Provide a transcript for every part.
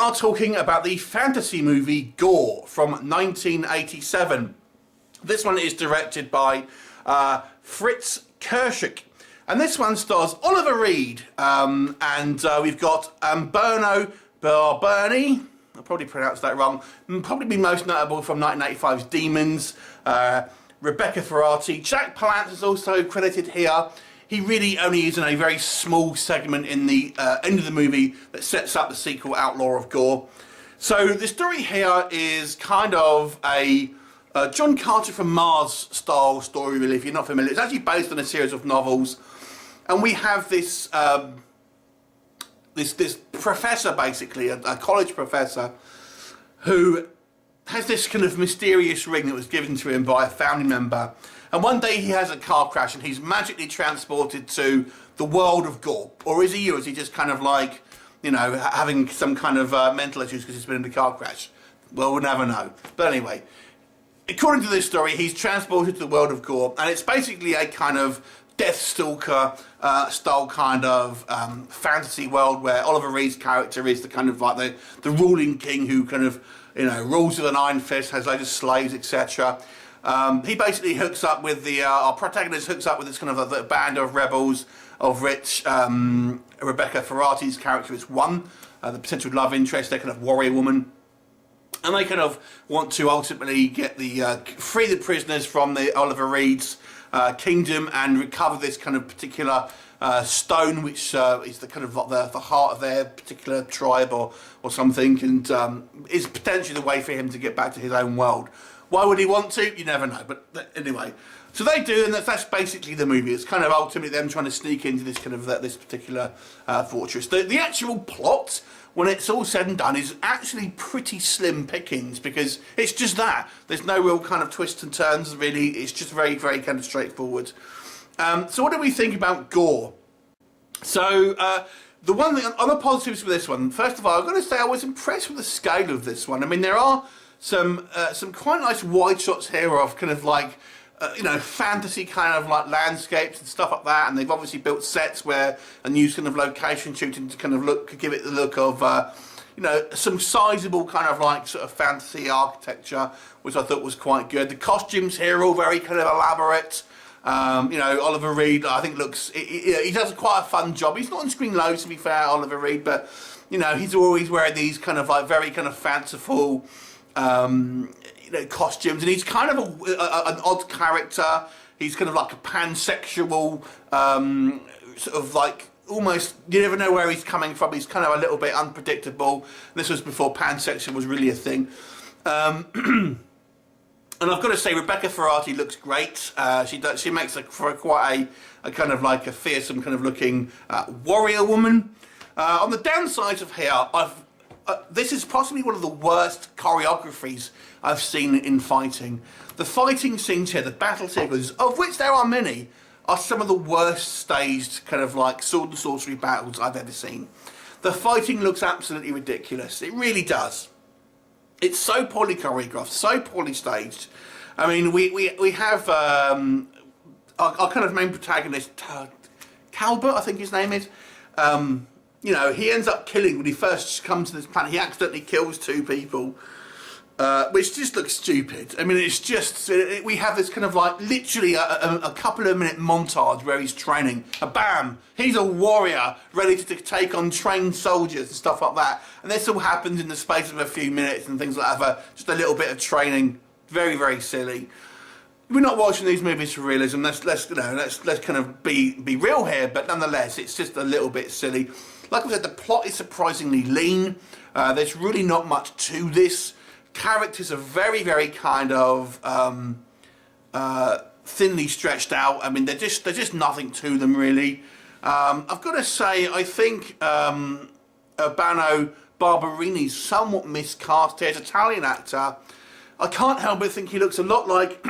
are talking about the fantasy movie GOR from 1987. This one is directed by Fritz Kershak. And this one stars Oliver Reed, and we've got Urbano, Barberini, I probably pronounced that wrong, probably be most notable from 1985's Demons, Rebecca Ferrati. Jack Palance is also credited here. He really only is in a very small segment in the end of the movie that sets up the sequel, Outlaw of GOR. So the story here is kind of a John Carter from Mars style story, really, if you're not familiar. It's actually based on a series of novels. And we have this this professor, basically, a college professor, who has this kind of mysterious ring that was given to him by a family member. And one day he has a car crash and he's magically transported to the world of GOR. Or is he, or is he just kind of like, you know, having some kind of mental issues because he's been in a car crash? Well, we'll never know. But anyway, according to this story, he's transported to the world of GOR, and it's basically a kind of Deathstalker style kind of fantasy world where Oliver Reed's character is the kind of like the ruling king who kind of, you know, rules with an iron fist, has loads of slaves, etc. He basically hooks up with our protagonist hooks up with this kind of a band of rebels, of which Rebecca Ferrati's character is one, the potential love interest, their kind of warrior woman. And they kind of want to ultimately get free the prisoners from the Oliver Reed's kingdom and recover this kind of particular stone, which is the kind of like the heart of their particular tribe or something, and is potentially the way for him to get back to his own world. Why would he want to? You never know. But anyway, so they do, and that's basically the movie. It's kind of ultimately them trying to sneak into this kind of this particular fortress. The actual plot, when it's all said and done, is actually pretty slim pickings, because it's just that. There's no real kind of twists and turns, really. It's just very, very kind of straightforward. So what do we think about GOR? So the one thing, on the positives for this one, first of all, I've got to say I was impressed with the scale of this one. I mean, there are some quite nice wide shots here of kind of like, you know, fantasy kind of like landscapes and stuff like that, and they've obviously built sets where and used kind of location shooting to kind of give it the look of, you know, some sizable kind of like sort of fantasy architecture, which I thought was quite good. The costumes here are all very kind of elaborate. You know, Oliver Reed, I think he does quite a fun job. He's not on screen loads, to be fair, Oliver Reed, but you know, he's always wearing these kind of like very kind of fanciful you know, costumes, and he's kind of an odd character. He's kind of like a pansexual, sort of like almost, you never know where he's coming from. He's kind of a little bit unpredictable. This was before pansexual was really a thing. And I've got to say, Rebecca Ferrati looks great. She makes for quite a kind of like a fearsome kind of looking warrior woman. On the downsides of here, this is possibly one of the worst choreographies I've seen in fighting. The fighting scenes here, the battle sequences, of which there are many, are some of the worst staged kind of like sword and sorcery battles I've ever seen. The fighting looks absolutely ridiculous. It really does. It's so poorly choreographed, so poorly staged. I mean, we have our kind of main protagonist, Tarl Cabot, I think his name is. You know, he ends up killing, when he first comes to this planet, he accidentally kills 2 people, which just looks stupid. I mean, it's just, we have this kind of like, literally a couple of minute montage where he's training, and bam, he's a warrior ready to take on trained soldiers and stuff like that. And this all happens in the space of a few minutes and things like that, just a little bit of training. Very, very silly. We're not watching these movies for realism. Let's kind of be real here, but nonetheless, it's just a little bit silly. Like I said, the plot is surprisingly lean. There's really not much to this. Characters are very, very kind of thinly stretched out. I mean, there's just nothing to them really. I've got to say, I think Urbano Barberini's somewhat miscast here as an Italian actor. I can't help but think he looks a lot like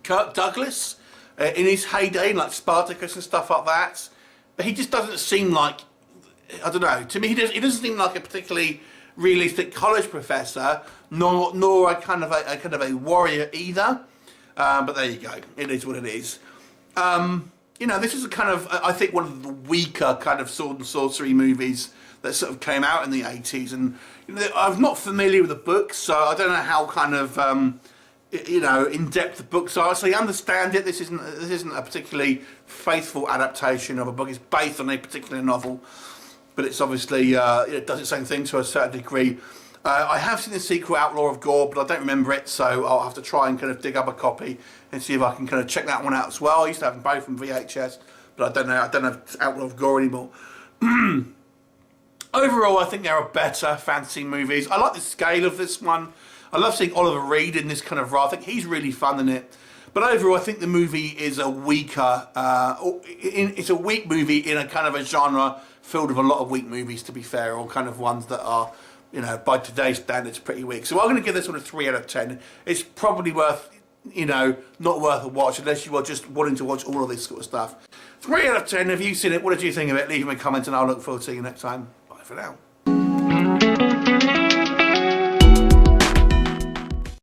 Kirk Douglas in his heyday, like Spartacus and stuff like that. But he just doesn't seem like, I don't know, to me he doesn't seem like a particularly realistic college professor, nor a kind of a warrior either. But there you go, it is what it is. You know, this is a kind of, I think, one of the weaker kind of sword and sorcery movies that sort of came out in the 80s, and I'm not familiar with the books, so I don't know how kind of in depth the books are. So you understand it. This isn't a particularly faithful adaptation of a book. It's based on a particular novel, but it's obviously it does its own thing to a certain degree. I have seen the sequel, Outlaw of GOR, but I don't remember it, so I'll have to try and kind of dig up a copy and see if I can kind of check that one out as well. I used to have them both on VHS, but I don't have Outlaw of GOR anymore. Overall, I think there are better fantasy movies. I like the scale of this one. I love seeing Oliver Reed in this kind of role. I think he's really fun in it. But overall, I think the movie is a weaker, it's a weak movie in a kind of a genre filled with a lot of weak movies, to be fair, or kind of ones that are, by today's standards, pretty weak. So I'm going to give this one a 3 out of 10. It's probably worth, not worth a watch unless you are just wanting to watch all of this sort of stuff. 3 out of 10. Have you seen it? What did you think of it? Leave me a comment and I'll look forward to seeing you next time. Bye for now.